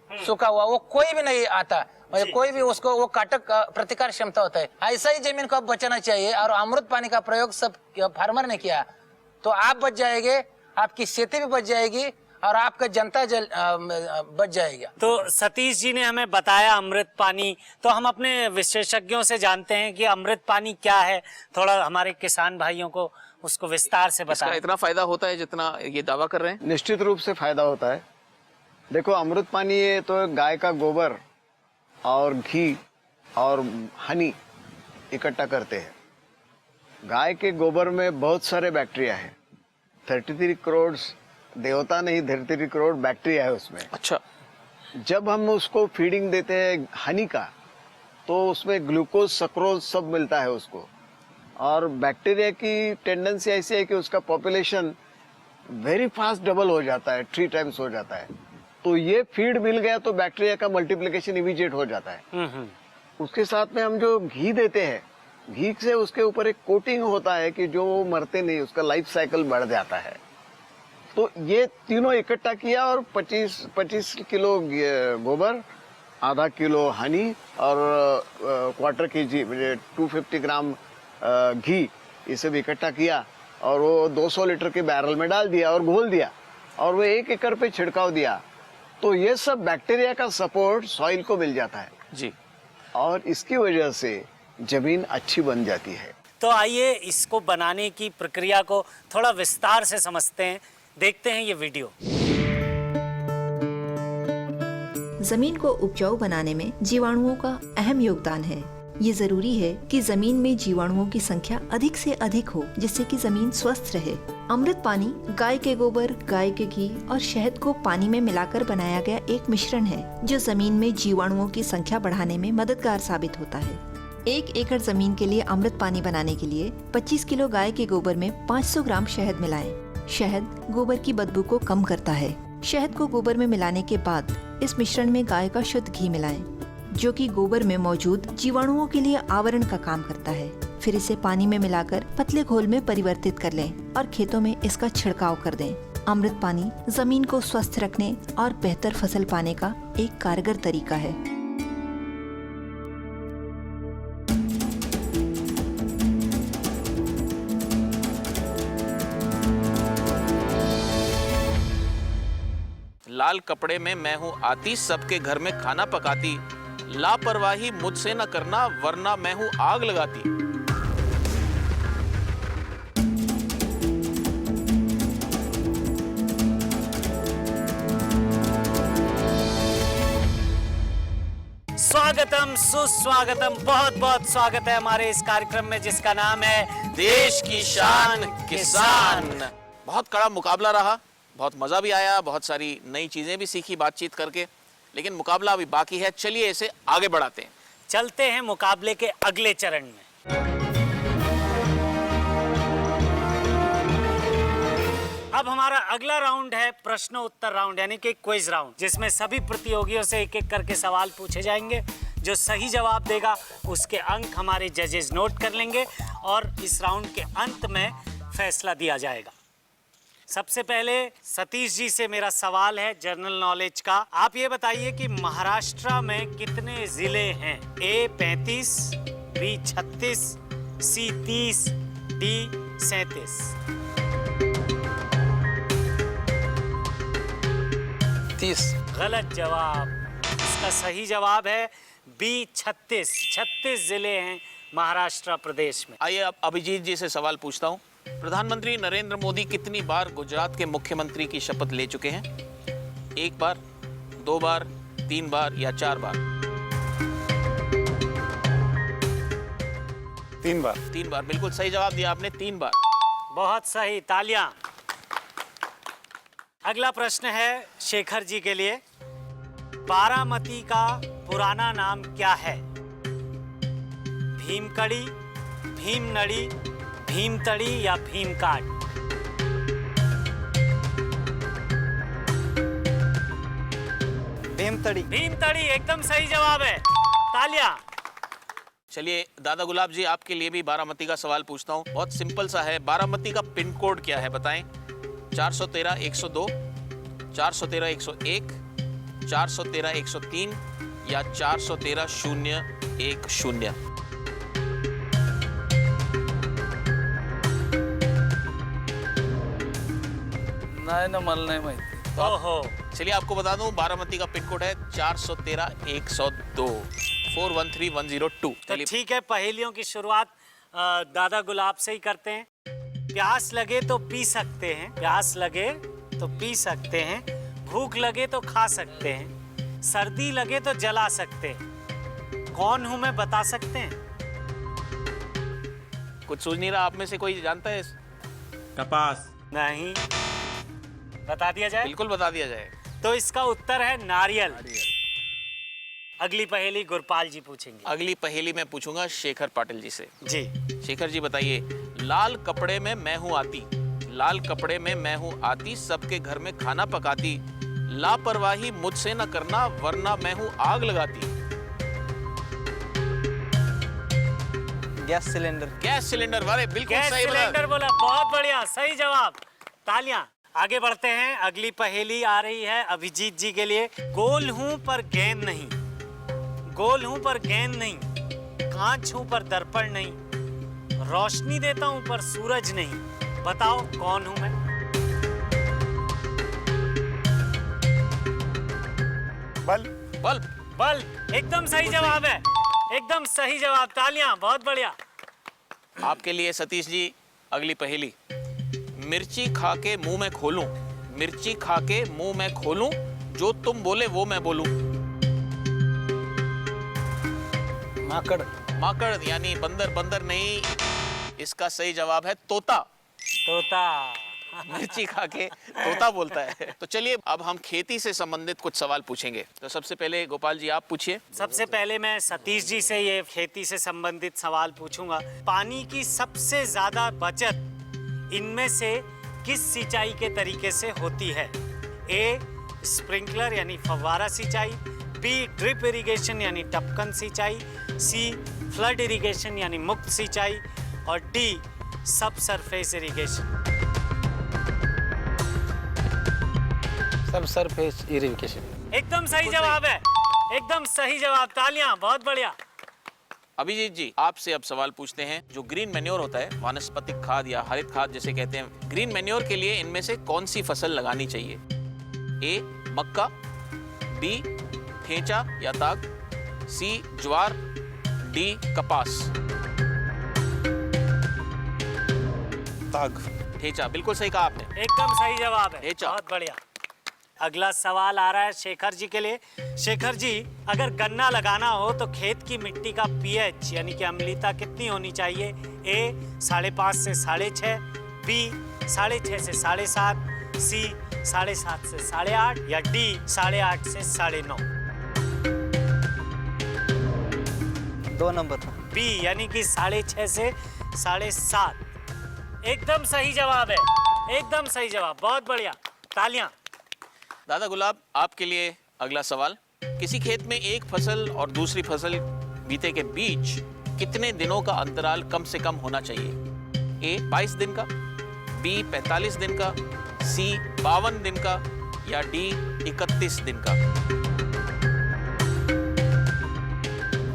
सूखा हुआ वो कोई भी नहीं आता, कोई भी उसको वो काटक प्रतिकार क्षमता होता है। ऐसा ही जमीन को आप बचाना चाहिए। और अमृत पानी का प्रयोग सब फार्मर ने किया तो आप बच जाएंगे, आपकी खेती भी बच जाएगी और आपका जनता बच जाएगा। तो सतीश जी ने हमें बताया अमृत पानी, तो हम अपने विशेषज्ञों से जानते हैं कि अमृत पानी क्या है। थोड़ा हमारे किसान भाइयों को उसको विस्तार से बताएं। इसका इतना फायदा होता है जितना ये दावा कर रहे हैं? निश्चित रूप से फायदा होता है। देखो, अमृत पानी ये तो गाय का गोबर और घी और हनी इकट्ठा करते हैं। गाय के गोबर में बहुत सारे बैक्टीरिया है, 33 करोड़ देवता नहीं, 33 करोड़ बैक्टीरिया है उसमें। अच्छा। जब हम उसको फीडिंग देते हैं हनी का तो उसमें ग्लूकोज, सक्रोज सब मिलता है उसको। और बैक्टीरिया की टेंडेंसी ऐसी है कि उसका पॉपुलेशन वेरी फास्ट डबल हो जाता है, 3 टाइम्स हो जाता है। तो ये फीड मिल गया तो बैक्टीरिया का मल्टीप्लिकेशन इमीडिएट हो जाता है। उसके साथ में हम जो घी देते हैं, घी से उसके ऊपर एक कोटिंग होता है कि जो मरते नहीं, उसका लाइफ साइकिल बढ़ जाता है। तो ये तीनों इकट्ठा किया और 25 किलो गोबर, आधा किलो हनी और क्वार्टर केजी 250 ग्राम घी, ये सब इकट्ठा किया और वो 200 लीटर के बैरल में डाल दिया और घोल दिया और वो 1 एकड़ पे छिड़काव दिया, तो ये सब बैक्टीरिया का सपोर्ट सॉइल को मिल जाता है जी। और इसकी वजह से जमीन अच्छी बन जाती है। तो आइए इसको बनाने की प्रक्रिया को थोड़ा विस्तार से समझते हैं, देखते हैं ये वीडियो। जमीन को उपजाऊ बनाने में जीवाणुओं का अहम योगदान है। ये जरूरी है कि जमीन में जीवाणुओं की संख्या अधिक से अधिक हो, जिससे कि जमीन स्वस्थ रहे। अमृत पानी गाय के गोबर, गाय के घी और शहद को पानी में मिलाकर बनाया गया एक मिश्रण है, जो जमीन में जीवाणुओं की संख्या बढ़ाने में मददगार साबित होता है। 1 एकड़ जमीन के लिए अमृत पानी बनाने के लिए 25 किलो गाय के गोबर में 500 ग्राम शहद मिलाएं। शहद गोबर की बदबू को कम करता है। शहद को गोबर में मिलाने के बाद इस मिश्रण में गाय का शुद्ध घी मिलाएं, जो कि गोबर में मौजूद जीवाणुओं के लिए आवरण का काम करता है। फिर इसे पानी में मिलाकर पतले घोल में परिवर्तित कर लें और खेतों में इसका छिड़काव कर दें। अमृत पानी जमीन को स्वस्थ रखने और बेहतर फसल पाने का एक कारगर तरीका है। लाल कपड़े में मैं हूँ आती, सबके घर में खाना पकाती, लापरवाही मुझसे न करना वरना मैं हूँ आग लगाती। स्वागतम, सुस्वागतम, बहुत बहुत स्वागत है हमारे इस कार्यक्रम में जिसका नाम है देश की शान किसान। बहुत कड़ा मुकाबला रहा, बहुत मजा भी आया, बहुत सारी नई चीजें भी सीखी बातचीत करके, लेकिन मुकाबला अभी बाकी है। चलिए इसे आगे बढ़ाते हैं। चलते हैं मुकाबले के अगले चरण में। अब हमारा अगला राउंड है प्रश्न उत्तर राउंड, यानी कि क्विज राउंड, जिसमें सभी प्रतियोगियों से एक एक करके सवाल पूछे जाएंगे। जो सही जवाब देगा उसके अंक हमारे जजेस नोट कर लेंगे और इस राउंड के अंत में फैसला दिया जाएगा। सबसे पहले सतीश जी से मेरा सवाल है जनरल नॉलेज का। आप ये बताइए कि महाराष्ट्र में कितने जिले हैं? A 35, B 36, C 30, D 37। 30। गलत जवाब। इसका सही जवाब है B 36। 36 जिले हैं महाराष्ट्र प्रदेश में। आइए अब अभिजीत जी से सवाल पूछता हूँ। प्रधानमंत्री नरेंद्र मोदी कितनी बार गुजरात के मुख्यमंत्री की शपथ ले चुके हैं? 1 बार, 2 बार, 3 बार या 4 बार? 3 बार। 3 बार, बिल्कुल सही जवाब दिया आपने, 3 बार। बहुत सही, तालियां। अगला प्रश्न है शेखर जी के लिए। बारामती का पुराना नाम क्या है? भीमकड़ी, भीमनड़ी, भीमतड़ी या भीमकाट? भीमतड़ी। भीमतड़ी एकदम सही जवाब है, तालियां। चलिए दादा गुलाब जी, आपके लिए भी बारामती का सवाल पूछता हूँ। बहुत सिंपल सा है। बारामती का पिन कोड क्या है बताएं? 413-102, 413-101, 413-103 या 413-010? नाही ना, मला नाही माहिती। ओहो, चलिए आपको बता दूं, बारामती का पिन कोड है 413-102, 413102। तो ठीक है, पहेलियों की शुरुआत दादा गुलाब से ही करते हैं। प्यास लगे तो पी सकते हैं, प्यास लगे तो पी सकते हैं, भूख लगे तो खा सकते हैं, सर्दी लगे तो जला सकते हैं। कौन हूं मैं बता सकते हैं? कुछ सूझ नहीं रहा, आप में से कोई जानता है? कपास। नहीं, बता दिया जाए? बिल्कुल बता दिया जाए। तो इसका उत्तर है नारियल। अगली पहेली गुरपाल जी पूछेंगे। अगली पहेली मैं पूछूंगा शेखर पाटिल जी से। जी। शेखर जी बताइए, लाल कपड़े में मैं हूँ आती, लाल कपड़े में मैं हूँ आती, सबके घर में खाना पकाती, लापरवाही मुझसे न करना वरना मैं हूँ आग लगाती। Gas cylinder. गैस सिलेंडर वाले बिल्कुल गैस सही सिलेंडर बोला, बहुत बढ़िया, सही जवाब, तालियां। आगे बढ़ते हैं। अगली पहेली आ रही है अभिजीत जी के लिए। गोल हूं पर गेंद नहीं, गोल हूं पर गेंद नहीं, कांच हूं पर दर्पण नहीं, रोशनी देता हूं पर सूरज नहीं, बताओ कौन हूं मैं? बल्ब। बल्ब। बल्ब, एकदम सही जवाब है, एकदम सही जवाब, तालियां, बहुत बढ़िया। आपके लिए सतीश जी अगली पहेली। मिर्ची खा के मुंह में खोलूं, मिर्ची खा के मुंह में खोलूं, जो तुम बोले वो मैं बोलूं। माकड़। माकड़ यानी बंदर। बंदर नहीं, इसका सही जवाब है तोता। तोता। मिर्ची खा के तोता बोलता है। तो चलिए अब हम खेती से संबंधित कुछ सवाल पूछेंगे। तो सबसे पहले गोपाल जी आप पूछिए। सबसे पहले मैं सतीश जी से ये खेती से संबंधित सवाल पूछूंगा। पानी की सबसे ज्यादा बचत इनमें से किस सिंचाई के तरीके से होती है? ए स्प्रिंकलर यानी फव्वारा सिंचाई, बी ड्रिप इरिगेशन यानी टपकन सिंचाई, सी फ्लड इरिगेशन यानी मुक्त सिंचाई और डी सब सरफेस इरिगेशन। सब सरफेस इरिगेशन। एकदम सही जवाब है, एकदम सही जवाब, तालियां, बहुत बढ़िया। अभिजीत जी आपसे अब सवाल पूछते हैं। जो ग्रीन मैन्योर होता है, वानस्पतिक खाद या हरित खाद जिसे कहते हैं, ग्रीन मैन्योर के लिए इनमें से कौन सी फसल लगानी चाहिए? ए मक्का, बी ठेचा या ताग, सी ज्वार, डी कपास। ताग। ठेचा, बिल्कुल सही कहा आपने। एकदम सही जवाब है, ठेचा। बहुत बढ़िया। अगला सवाल आ रहा है शेखर जी के लिए। शेखर जी, अगर गन्ना लगाना हो तो खेत की मिट्टी का पीएच यानी कि अम्लता कितनी होनी चाहिए? ए 5.5 से 6.5, बी 6.5 से 7.5, सी 7.5 से 8.5 या डी 8.5 से 9.5। 2 नंबर। बी यानी कि 6.5 से 7.5। एकदम सही जवाब है, एकदम सही जवाब, बहुत बढ़िया, तालियां। दादा गुलाब आपके लिए अगला सवाल। किसी खेत में एक फसल और दूसरी फसल बीते के बीच कितने दिनों का अंतराल कम से कम होना चाहिए? ए 22 दिन का, बी 45 दिन का, सी 52 दिन का या डी 31 दिन का?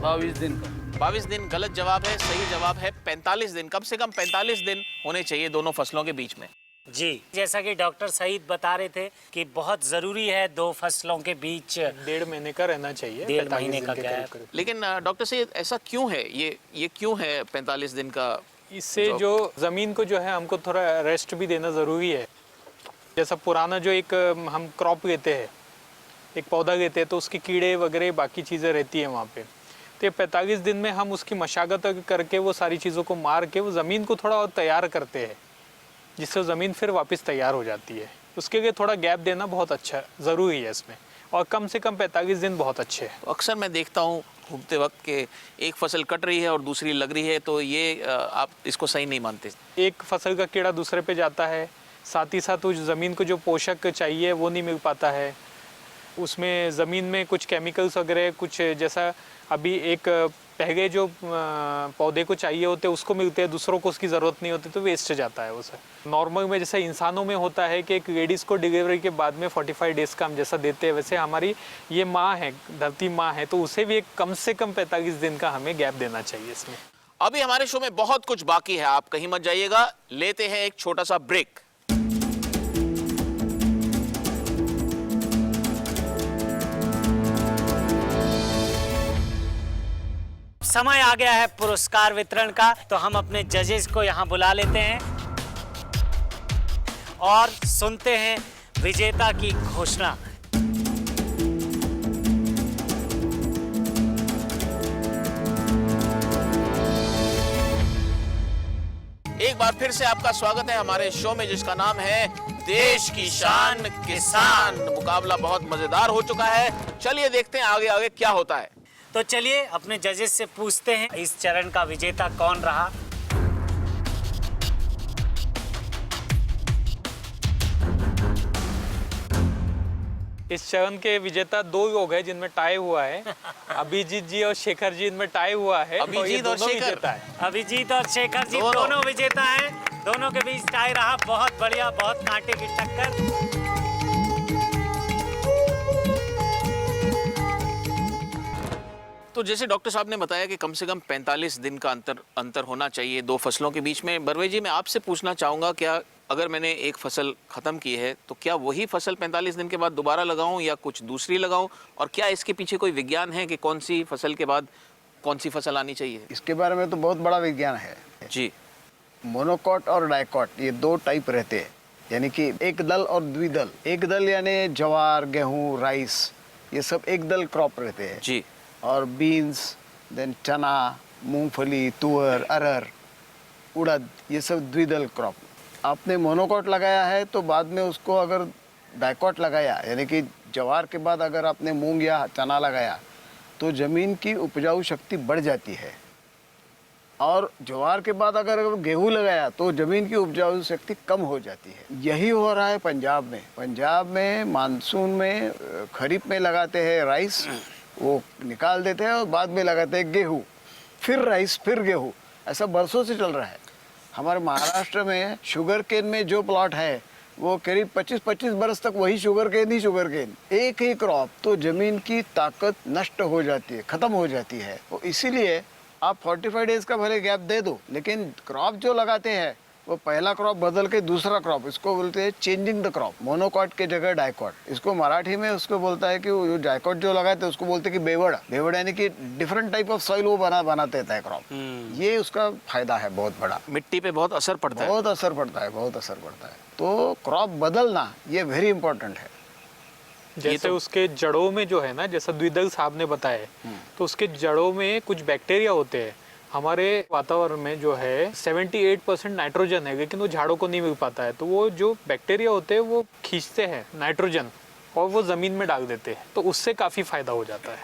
22 दिन का। 22 दिन गलत जवाब है, सही जवाब है 45 दिन। कम से कम 45 दिन होने चाहिए दोनों फसलों के बीच में। जी, जैसा कि डॉक्टर सईद बता रहे थे कि बहुत जरूरी है दो फसलों के बीच 1.5 महीने का रहना चाहिए, 1.5 महीने 45 का दिन के गैप। करीब। लेकिन डॉक्टर सईद ऐसा क्यों है? ये क्यों है 45 दिन का? इससे जो जमीन को जो है हमको थोड़ा रेस्ट भी देना ज़रूरी है। जैसा पुराना जो एक हम क्रॉप लेते हैं, एक पौधा लेते हैं, तो उसके कीड़े वगैरह बाकी चीज़ें रहती हैं वहाँ पे। तो ये 45 दिन में हम उसकी मशागत करके वो सारी चीज़ों को मार के वो ज़मीन को थोड़ा और तैयार करते हैं, जिससे ज़मीन फिर वापस तैयार हो जाती है। उसके लिए थोड़ा गैप देना बहुत अच्छा ज़रूरी है इसमें, और कम से कम 45 दिन बहुत अच्छे हैं। तो अक्सर मैं देखता हूँ घूमते वक्त के एक फसल कट रही है और दूसरी लग रही है, तो ये आप इसको सही नहीं मानते? एक फसल का कीड़ा दूसरे पे जाता है, साथ ही साथ उस ज़मीन को जो पोषक चाहिए वो नहीं मिल पाता है। उसमें ज़मीन में कुछ केमिकल्स वगैरह, कुछ जैसा अभी एक पहले जो पौधे को चाहिए होते उसको मिलते हैं, दूसरों को उसकी ज़रूरत नहीं होती, तो वेस्ट जाता है वो सर। नॉर्मल में जैसे इंसानों में होता है कि एक लेडीज़ को डिलीवरी के बाद में 45 डेज़ का हम जैसा देते हैं, वैसे हमारी ये माँ है, धरती माँ है, तो उसे भी एक कम से कम 45 दिन का हमें गैप देना चाहिए इसमें। अभी हमारे शो में बहुत कुछ बाकी है, आप कहीं मत जाइएगा। लेते हैं एक छोटा सा ब्रेक। समय आ गया है पुरस्कार वितरण का, तो हम अपने जजेस को यहाँ बुला लेते हैं और सुनते हैं विजेता की घोषणा। एक बार फिर से आपका स्वागत है हमारे शो में, जिसका नाम है देश की शान किसान। मुकाबला बहुत मजेदार हो चुका है, चलिए देखते हैं आगे आगे क्या होता है। तो चलिए अपने जजेस से पूछते हैं इस चरण का विजेता कौन रहा। इस चरण के विजेता 2 लोग हैं जिनमें टाई हुआ है, अभिजीत जी और शेखर जी, इनमें टाई हुआ है। अभिजीत और शेखर, अभिजीत और शेखर जी दोनों विजेता हैं, दोनों के बीच टाई रहा। बहुत बढ़िया, बहुत कांटे की टक्कर। तो जैसे डॉक्टर साहब ने बताया कि कम से कम 45 दिन का अंतर होना चाहिए दो फसलों के बीच में। बरवे जी, मैं आपसे पूछना चाहूँगा, क्या अगर मैंने एक फसल ख़त्म की है तो क्या वही फसल 45 दिन के बाद दोबारा लगाऊं या कुछ दूसरी लगाऊं? और क्या इसके पीछे कोई विज्ञान है कि कौन सी फसल के बाद कौन सी फसल आनी चाहिए? इसके बारे में तो बहुत बड़ा विज्ञान है जी। मोनोकॉट और डाइकॉट, ये दो टाइप रहते हैं, यानी कि एक दल और द्विदल। एक दल यानी जवार, गेहूँ, राइस, ये सब एक दल क्रॉप रहते हैं जी। और बीन्स, देन चना, मूंगफली, तुअर, अरहर, उड़द, ये सब द्विदल क्रॉप। आपने मोनोकॉट लगाया है तो बाद में उसको अगर डाइकॉट लगाया, यानी कि जवार के बाद अगर आपने मूंग या चना लगाया तो ज़मीन की उपजाऊ शक्ति बढ़ जाती है, और ज्वार के बाद अगर गेहूं लगाया तो ज़मीन की उपजाऊ शक्ति कम हो जाती है। यही हो रहा है पंजाब में। पंजाब में मानसून में खरीफ में लगाते हैं राइस, वो निकाल देते हैं, और बाद में लगाते हैं गेहूं, फिर राइस, फिर गेहूं। ऐसा बरसों से चल रहा है। हमारे महाराष्ट्र में शुगर केन में जो प्लॉट है वो करीब 25-25 बरस तक वही शुगर केन, एक ही क्रॉप, तो ज़मीन की ताकत नष्ट हो जाती है, ख़त्म हो जाती है। तो इसीलिए आप 45 डेज का भले गैप दे दो, लेकिन क्रॉप जो लगाते हैं वो पहला क्रॉप बदल के दूसरा क्रॉप, इसको बोलते हैं चेंजिंग द क्रॉप। मोनोकॉट के जगह डाइकॉट, इसको मराठी में उसको बोलता है कि वो डाइकॉट जो लगाते हैं उसको बोलते हैं कि बेवड़ यानी कि डिफरेंट टाइप ऑफ सॉइल वो बना देता है क्रॉप। ये उसका फायदा है बहुत बड़ा। मिट्टी पे बहुत असर पड़ता है। बहुत असर पड़ता है। तो क्रॉप बदलना ये वेरी इंपॉर्टेंट है। जैसे उसके जड़ों में जो है ना, जैसा द्विदल साहब ने बताया, तो उसके जड़ों में कुछ बैक्टीरिया होते हैं। हमारे वातावरण में जो है 78% नाइट्रोजन है, लेकिन वो झाड़ों को नहीं मिल पाता है। तो वो जो बैक्टीरिया होते हैं वो खींचते हैं नाइट्रोजन और वो ज़मीन में डाल देते हैं, तो उससे काफ़ी फायदा हो जाता है।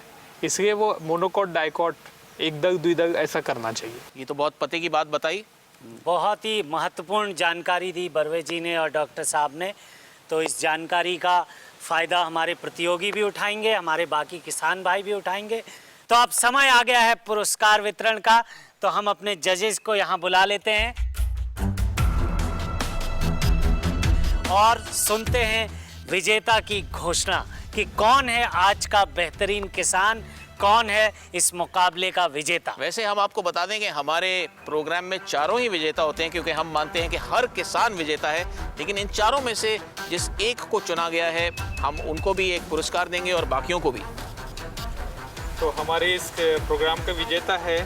इसलिए वो मोनोकॉट, डाइकॉट, एक दल द्विदल ऐसा करना चाहिए। ये तो बहुत पते की बात बताई। बहुत ही महत्वपूर्ण जानकारी दी बरवे जी ने और डॉक्टर साहब ने। तो इस जानकारी का फ़ायदा हमारे प्रतियोगी भी उठाएंगे, हमारे बाकी किसान भाई भी उठाएंगे। तो अब समय आ गया है पुरस्कार वितरण का, तो हम अपने जजेस को यहाँ बुला लेते हैं और सुनते हैं विजेता की घोषणा कि कौन है आज का बेहतरीन किसान, कौन है इस मुकाबले का विजेता। वैसे हम आपको बता दें कि हमारे प्रोग्राम में चारों ही विजेता होते हैं, क्योंकि हम मानते हैं कि हर किसान विजेता है। लेकिन इन चारों में से जिस एक को चुना गया है, हम उनको भी एक पुरस्कार देंगे और बाकियों को भी। तो हमारे इस प्रोग्राम का विजेता है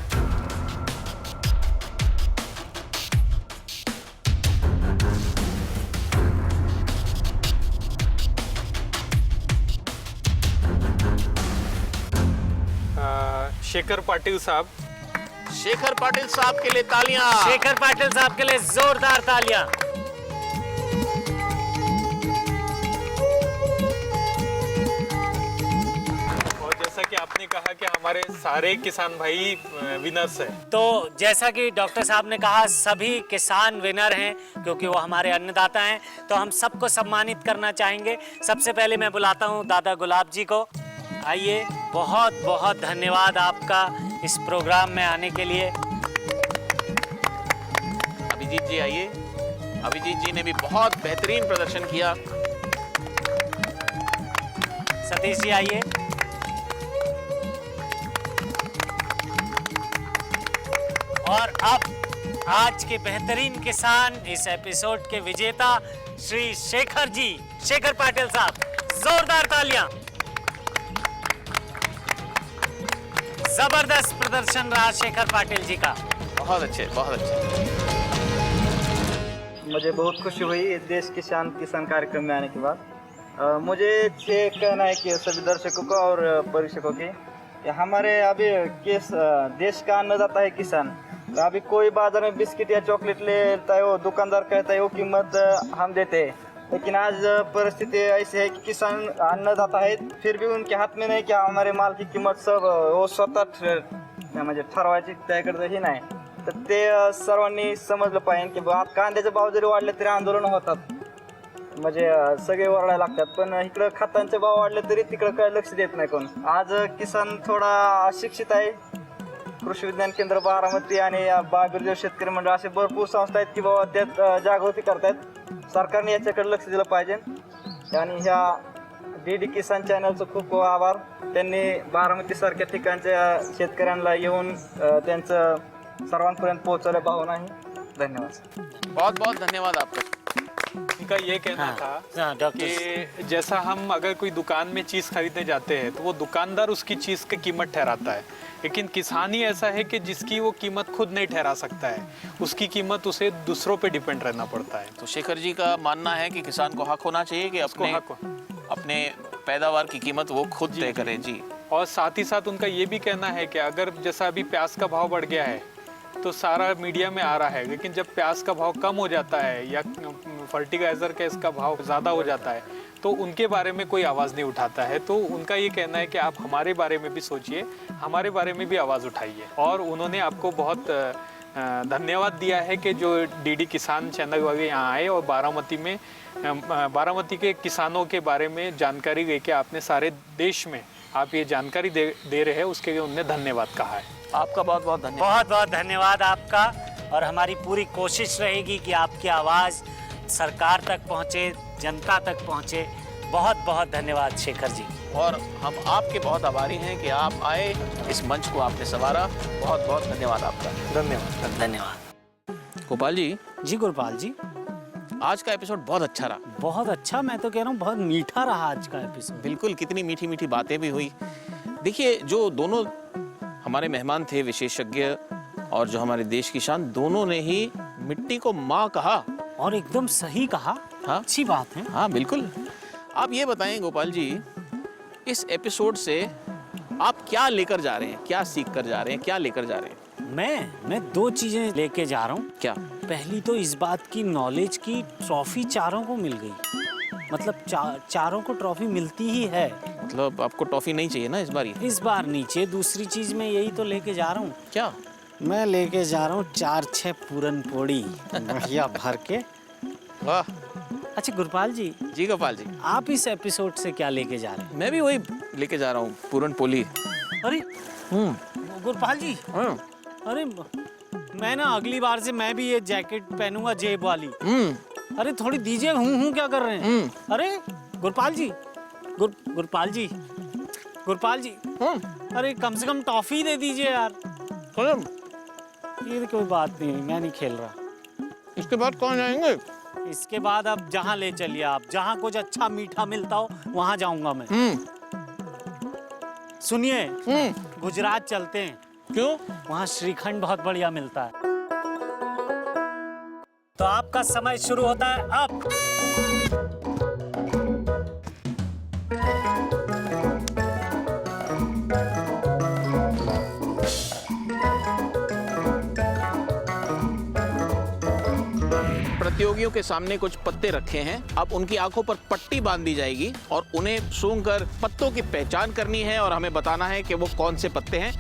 शेखर पाटिल साहब। शेखर पाटिल साहब के लिए तालियां। शेखर पाटिल साहब के लिए जोरदार तालियां। और जैसा कि आपने कहा कि हमारे सारे किसान भाई विनर्स हैं, तो जैसा कि डॉक्टर साहब ने कहा सभी किसान विनर हैं, क्योंकि वो हमारे अन्नदाता हैं। तो हम सबको सम्मानित करना चाहेंगे। सबसे पहले मैं बुलाता हूँ दादा गुलाब जी को। आइए, बहुत बहुत धन्यवाद आपका इस प्रोग्राम में आने के लिए। अभिजीत जी आइए। अभिजीत जी ने भी बहुत बेहतरीन प्रदर्शन किया। सतीश जी आइए। और अब आज के बेहतरीन किसान, इस एपिसोड के विजेता श्री शेखर जी, शेखर पाटिल साहब, जोरदार तालियां। जबरदस्त प्रदर्शन रहा शेखर पाटिल जी का। बहुत अच्छे, बहुत अच्छे। मुझे बहुत खुशी हुई इस देश किसान कार्यक्रम में आने के बाद। मुझे ये कहना है कि सभी दर्शकों को और परीक्षकों की, हमारे अभी किस देश का अन्नदाता है किसान। अभी कोई बाजार में बिस्किट या चॉकलेट लेता है, वो दुकानदार कहता है वो कीमत हम देते हैं, लेकिन आज परिस्थिति ऐसी है की किसान अन्नदाता आहे, फिर भी उनके हात में नाही की हमारे माल की किंमत सब वो स्वतः म्हणजे ठरवायची त्याकडे हे नाही. तर ते सर्वांनी समजलं पाहिजे की आज कांद्याचे भाव जरी वाढले तरी आंदोलन होतात, म्हणजे सगळे ओरडायला लागतात, पण इकडे खतांचे भाव वाढले तरी तिकडे काय लक्ष देत नाही कोण. आज किसान थोडा अशिक्षित आहे. कृषी विज्ञान केंद्र बारामती आणि बाबीर शेतकरी मंडळ असे भरपूर संस्था आहेत की बाबा त्यात जागृती करतात. सरकारने याच्याकडे लक्ष दिलं पाहिजे आणि ह्या DD किसान चॅनलचं खूप खूप आभार. त्यांनी बारामतीसारख्या ठिकाणच्या शेतकऱ्यांना येऊन त्यांचं सर्वांपर्यंत पोहोचवलं भावनाही. धन्यवाद. बहुत बहुत धन्यवाद आपका. इनका ये कहना था डॉक्टर कि जैसा हम अगर कोई दुकान में चीज़ खरीदने जाते हैं तो वो दुकानदार उसकी चीज़ की कीमत ठहराता है, लेकिन किसान ही ऐसा है कि जिसकी वो कीमत खुद नहीं ठहरा सकता है, उसकी कीमत उसे दूसरों पे डिपेंड रहना पड़ता है. तो शेखर जी का मानना है कि किसान को हक होना चाहिए कि अपने पैदावार की कीमत वो खुद तय करे. जी. और साथ ही साथ उनका ये भी कहना है कि अगर जैसा अभी प्याज का भाव बढ़ गया है तो सारा मीडिया में आ रहा है, लेकिन जब प्याज का भाव कम हो जाता है या फर्टिलाइज़र का इसका भाव ज़्यादा हो जाता है तो उनके बारे में कोई आवाज़ नहीं उठाता है. तो उनका ये कहना है कि आप हमारे बारे में भी सोचिए, हमारे बारे में भी आवाज़ उठाइए. और उन्होंने आपको बहुत धन्यवाद दिया है कि जो DD किसान चैनल वाले यहाँ आए और बारामती के किसानों के बारे में जानकारी लेके आपने सारे देश में आप ये जानकारी दे रहे हैं, उसके लिए उन्होंने धन्यवाद कहा है. आपका बहुत बहुत धन्यवाद. बहुत बहुत धन्यवाद आपका. और हमारी पूरी कोशिश रहेगी कि आपकी आवाज़ सरकार तक पहुँचे, जनता तक पहुँचे. बहुत बहुत धन्यवाद शेखर जी. और हम आपके बहुत आभारी हैं कि आप आए, इस मंच को आपने संवारा. बहुत बहुत धन्यवाद आपका. धन्यवाद. धन्यवाद गोपाल जी. जी गुरपाल जी, आज का एपिसोड बहुत अच्छा रहा. बहुत अच्छा. मैं तो कह रहा हूँ बहुत मीठा रहा आज का एपिसोड. बिल्कुल, कितनी मीठी मीठी बातें भी हुई. देखिए, जो दोनों हमारे मेहमान थे, विशेषज्ञ और जो हमारे देश की शान, दोनों ने ही मिट्टी को माँ कहा. और एकदम सही कहा. हाँ, अच्छी बात है. हाँ बिल्कुल. आप ये बताएं गोपाल जी, इस एपिसोड से आप क्या लेकर जा रहे हैं, क्या सीख कर जा रहे हैं, क्या लेकर जा रहे हैं? मैं 2 चीजें लेके जा रहा हूँ. क्या? पहली तो इस बात की नॉलेज की ट्रॉफी चारों को मिल गई. मतलब चारों को ट्रॉफी मिलती ही है. मतलब आपको टॉफी नहीं चाहिए ना इस बार? इस बार नीचे. दूसरी चीज मैं यही तो लेके जा रहा हूँ. क्या? मैं लेके जा रहा हूँ 4-6 पूरन पोड़ी बढ़िया भर के. वाह. अच्छा गुरपाल जी. जी गोपाल जी. आप इस एपिसोड से क्या लेके जा रहे हैं? मैं भी वही लेके जा रहा हूँ, पूरन पोली. अरे गुरपाल जी. अरे मैं ना अगली बार से मैं भी ये जैकेट पहनूंगा जेब वाली. अरे थोड़ी दीजिए. हूँ क्या कर रहे हैं? अरे गुरपाल जी. गुरपाल जी. गुरपाल जी. अरे कम से कम टॉफी दे दीजिए यार. ये कोई बात नहीं, मैं नहीं खेल रहा. इसके बाद कौन जाएंगे? इसके बाद अब जहाँ ले चलिए आप. जहाँ कुछ अच्छा मीठा मिलता हो वहाँ जाऊंगा मैं. सुनिए, गुजरात चलते हैं. क्यों? वहाँ श्रीखंड बहुत बढ़िया मिलता है. तो आपका समय शुरू होता है अब. प्रतियोगियों के सामने कुछ पत्ते रखे हैं. अब उनकी आंखों पर पट्टी बांध दी जाएगी और उन्हें सूंघकर पत्तों की पहचान करनी है और हमें बताना है कि वो कौन से पत्ते हैं.